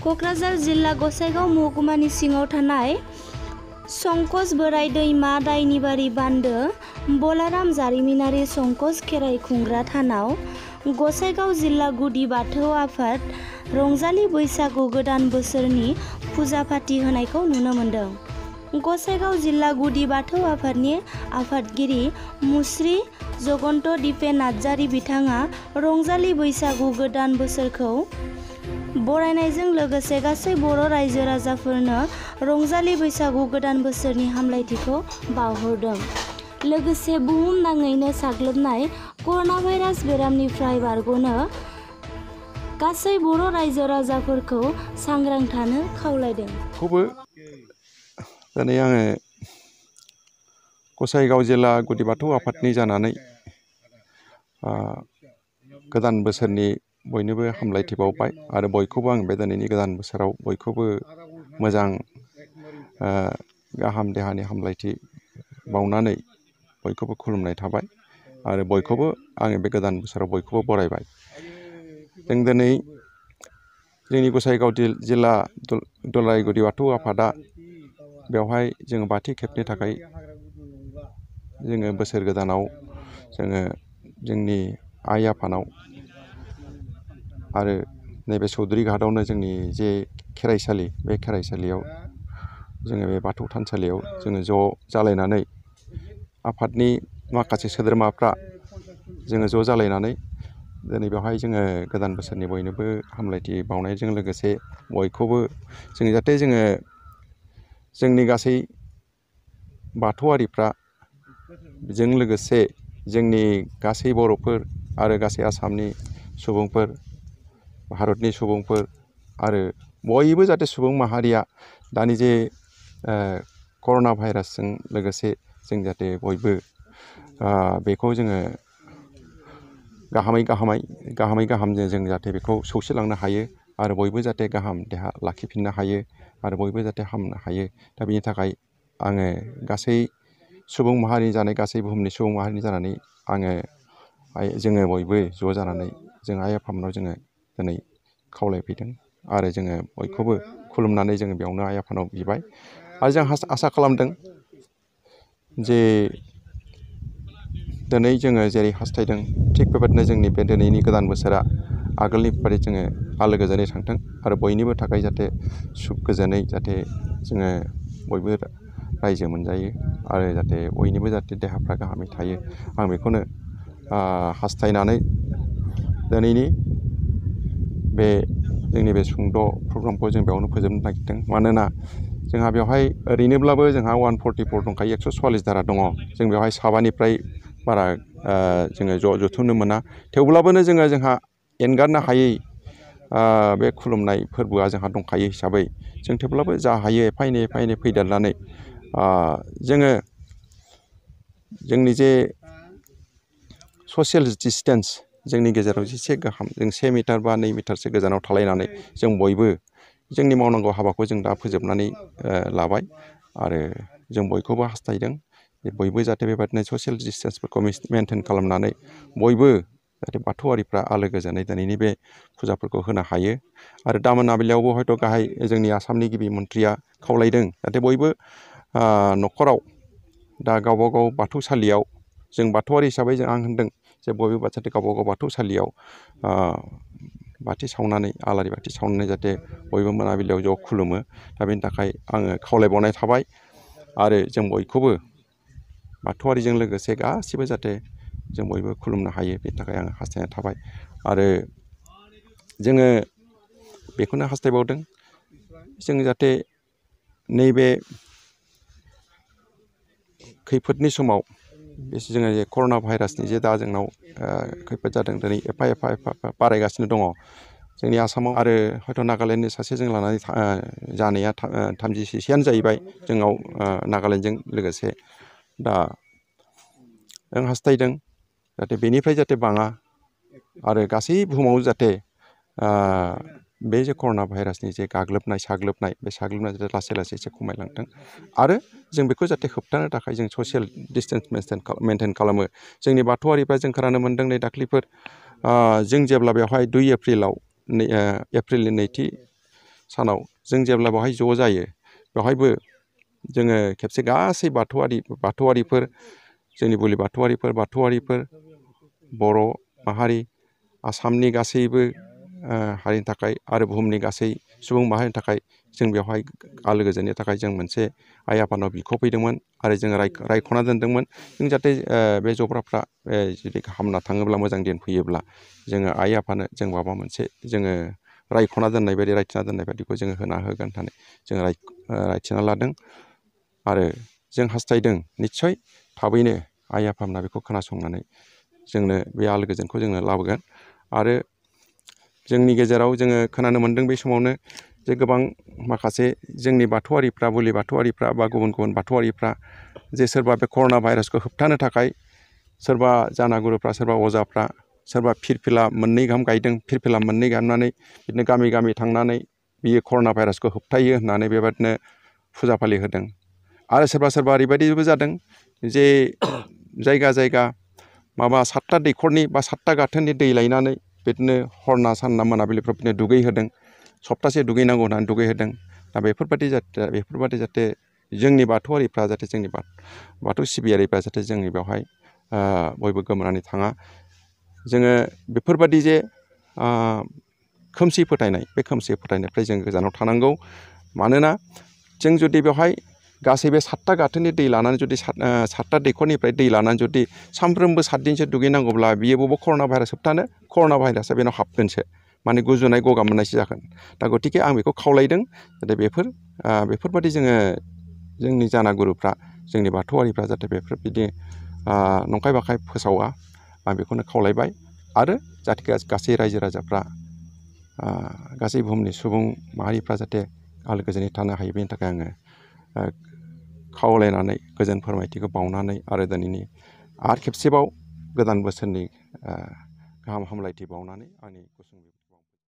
क'क्राझार जिल्ला गसाइगाव महकुमानि सिङाव थानाय संकस बोराइ दैमा दायनिबारि बान्दो बलाराम जारिमिनारि संकस खेराइ खुंग्रा थानाव गसाइगाव जिल्ला गुदि बाथौ आफाद रंजालि बैसागु गोदान बोसोरनि फुजा फाथि होनायखौ नुनो मोन्दों। गसाइगाव जिल्ला गुदि बाथौ आफादनि आफादगिरि मुस्रि जगन्त दिपेन नार्जारि बिथाङा रंजालि बैसागु गोदान बोसोरखौ बरायनायजों लोगोसे गासै बर' रायजो राजाफोरनो रंजालि बैसागु गोदान बोसोरनि हामलायथिखौ बावहरदों। लोगोसे बुहुमनाङैनो साग्लोबनाय कर'ना भाइरास बेरामनिफ्राय बारग'नो गासै बर' रायजो राजाफोरखौ सांग्रां थानो खावलायदों। दिनै आङो गसाइगाव जिल्ला गुदि बाथौ आफादनि जानानै गोदान बोसोरनि बयनोबो हामलायथि बावबाय आरो बयखौबो आं बे दिनैनि गोदान बोसोराव बयखौबो मोजां गाहाम देहानि हामलायथि बावनानै बयखौबो खुलुमनाय थाबाय आरो बयखौबो आङो बे गोदान बोसोराव बयखौबो बरायबाय। जों दिनै जोंनि गसाइगाव जिल्ला दुलाराय गुदि बाथौ आफादा बेवहाय जोङो बाथि खेबनि थाखाय जोङो बोसोर गोदानाव जोङो जोंनि आइ आफानाव आरो नैबे चौधुरी घाटआवनो जोंनि जे खेराइसालि बे खेराइसालियाव जोङो बे बाथौ थानसालियाव जोङो ज' जालायनानै आफादनि माखासे सोद्रोमाफ्रा जोङो ज' जालायनानै दिनै बेवहाय जोङो गोदान बोसोरनि बयनोबो हामलायथि बावनायजों लोगोसे बयखौबो जों जाहाथे जोंनि गासै बाथौआरिफ्रा बेजों लोगोसे जोंनि गासै बर'फोर आरो गासै आसामनि सुबुंफोर भारतनि सुबुंफोर आरो बयबो जाहाथे सुबुं माहारिया दानि जे कर'ना भाइरासजों लोगोसे जों जाहाथे बयबो बेखौ जोङो गाहामै गाहाम जों जाहाथे बेखौ सौसिलांनो हायो आरो बयबो जाहाथे गाहाम देहा लाखिफिननो हायो आरो बयबो जाहाथे हामनो हायो। दा बेनि थाखाय आङो गासै सुबुं माहारिनि जानाय गासै बुहुमनि सुबुं माहारिनि जानानै जोङो बयबो ज' जानानै जों आइ आफामोनाव जोङो दिनै खावलायफैदों आरो जोङो बयखौबो खुलुमनानै जोङो बेयावनो आइ आफानाव बिबाय आरो जों आसा खालामदों जे दिनै जोङो जेरै हास्थायदों थिग बेबायदिनो जोंनि बे दिनैनि गोदान बोसोरा आगोलनि बायदि जोङो आलो गोजोनै थांथों आरो बयनिबो थाखाय जाहाथे सुख गोजोनै जाहाथे जोङो बयबो रायजो मोनजायो आरो जाहाथे बयनिबो जाहाथे देहाफ्रा गाहामै थायो आं बेखौनो हास्थायनानै दिनैनि बे जोंनि बे सुंद' प्रग्रामखौ जों बेयावनो फोजोबनो नागिरदों। मानोना जोंहा बेवहाय ओरैनोब्लाबो जोंहा 144 दंखायो 144 धारा दङ। जों बेवहाय साबानिफ्राय बारा जोङो जथुमनो मोना। थेवब्लाबोनो जोंहा एंगारनो हायै बे खुलुमनाय फोरबोआ जोंहा दंखायो हिसाबै जों थेवब्लाबो जा हायो एफा एनै फैदेरनानै जोङो जोंनि जे ससियेल डिसटेन्स जोंनि गेजेराव एसे गाहाम जों 1 मिटार बा 2 मिटारसो गोजानाव थालायनानै जों बयबो जोंनि मावनांगौ हाबाखौ जों दा फोजोबनानै लाबाय आरो जों बयखौबो हास्थायदों बयबो जाहाथे बेबायदिनो ससियेल डिसटेन्सफोरखौ मेनटेन खालामनानै बयबो जाहाथे बाथौआरिफ्रा आलो गोजोनै दिनैनि बे फुजाफोरखौ होनो हायो आरो दा मोनाबिलियावबो हयथ' गाहाय जोंनि आसामनि गिबि मन्थ्रिया खावलायदों जाहाथे बयबो न'खराव दा गावबा गाव बाथौसालियाव जों बाथौआरि हिसाबै आं होनदों जे बयबो जाहाथे गावबा गाव बाथौसालियाव बाथि सावनानै आलारि बाथि सावनानै जाहाथे बयबो मोनाबिलियाव ज' खुलुमो। दा बेनि थाखाय आङो खावलायबावनाय थाबाय आरो जों बयखौबो बाथौआरिजों लोगोसे गासिबो जाहाथे जों बयबो खुलुमनो हायो बेनि थाखाय आङो हास्थायनाय थाबाय आरो जोङो बेखौनो हास्थायबावदों जों जाहाथे नैबे खैफोदनि समाव जोङो कर'ना भाइरासनि जे दा जोंनाव खैफोद जादों दिनै एफा बारायगासिनो दङ जोंनि आसामाव आरो हयथ' नागालेण्डनि सासे जों लानानै जानाया 36यानो जाहैबाय जोंनाव नागालेण्डजों लोगोसे दा जों हास्थायदों जाहाथे बेनिफ्राय जाहाथे बाङा आरो गासै बुहुमाव जाहाथे बे जे कर'ना भाइरासनि जे साग्लोबनाय बे साग्लोबनाया जाहाथे लासै लासै एसे खमायलांथों आरो जों बेखौ जाहाथे होबथानो थाखाय जों ससियेल डिसटेन्स मेनटेन खालामो। जोंनि बाथौआरिफ्रा जों खोनानो मोन्दों नै दाख्लैफोर जों जेब्ला बेवहाय 2 एप्रिलनि 2थि सानाव जों जेब्ला बेवहाय ज' जायो बेवहायबो जोङो खेबसे गासै बाथौआरिफोर जोंनि बोलि बाथौआरिफोर बर' माहारि आसामनि गासैबो हारिनि थाखाय आरो बुहुमनि गासै सुबुं माहारिनि थाखाय जों बेवहाय आलो गोजोननि थाखाय जों मोनसे आइ आफानाव बिख'फैदोंमोन आरो जोङो रायख'ना दोनदोंमोन जों जाहाथे बे जब्राफ्रा जुदि हामना थाङोब्ला मोजां दिन फैयोब्ला जोङो आइ आफानो जों माबा मोनसे जोङो रायख'ना दोननाय बायदि रायथिना दोननाय बायदिखौ जोङो होना होगोन होननानै जों रायथिना लादों आरो जों हास्थायदों निस्सय थाबैनो आइ आफामोना बेखौ खोनासंनानै जोंनो बे आलो गोजोनखौ जोंनो लाबोगोन आरो जोंनि गेजेराव जोङो खोनानो मोन्दों बे समावनो जे गोबां माखासे जोंनि बाथौआरिफ्रा बोलि बाथौआरिफ्रा बा गुबुन गुबुन बाथौआरिफ्रा जे सोरबा बे कर'ना भाइरासखौ होबथानो थाखाय सोरबा जानागुरुफ्रा सोरबा अजाफ्रा सोरबा फिरफिला 2 गाहाम गायदों फिरफिला 2 गायनानै बिदिनो गामि गामि थांनानै बियो कर'ना भाइरासखौ होबथायो होननानै बेबादिनो फुजा फालि होदों आरो सोरबा ओरैबायदिबो जादों जे जायगा माबा 7टा दैखरनि बा 7टा गाथोननि दै लायनानै बिदिनो हरना सानना मोनाबिलिफ्राव बिदिनो दुगैहोदों सप्तासे दुगैनांगौ होननानै दुगैहोदों दा बेफोरबायदि जाहाथे जोंनि बाथौआरिफ्रा जाहाथे जोंनि बाथौ सिबियारिफ्रा जाहाथे जोंनि बेवहाय बयबो गोमोनानै थाङा जोङो बेफोरबायदि जे खोमसि फोथायनाय बे खोमसि फोथायनायनिफ्राय जों गोजानाव थानांगौ मानोना जों जुदि बेवहाय गासै बे 7टा गाथोननि दै लानानै जुदि 7टा दैखरनिफ्राय दै लानानै जुदि सानफ्रोमबो 7 दिनसो दुगैनांगौब्ला बियो बबाव कर'ना भाइरास होबथानो कर'ना भाइरासआ बेनाव हाबगोनसो माने गुजुनाय गगा मोननायसो जागोन दा गतिके आं बेखौ खावलायदों जाहाथे बेफोरबायदि जोंनि जानागुरुफ्रा जोंनि बाथौआरिफ्रा जाहाथे बेफोरबायदि नंखाय बाखाय फोसावा आं बेखौनो खावलायबाय आरो जाहाथे गासै रायजो राजाफ्रा गासै बुहुमनि सुबुं माहारिफ्रा जाहाथे आलो गोजोनै थानो हायो बेनि थाखाय आङो खावलायनानै गोजोन फोरमायथिखौ बावनानै आरो दिनैनि आरो खेबसेबाव गोदान बोसोरनि गाहाम हामलायथि बावनानै आंनि गुसुं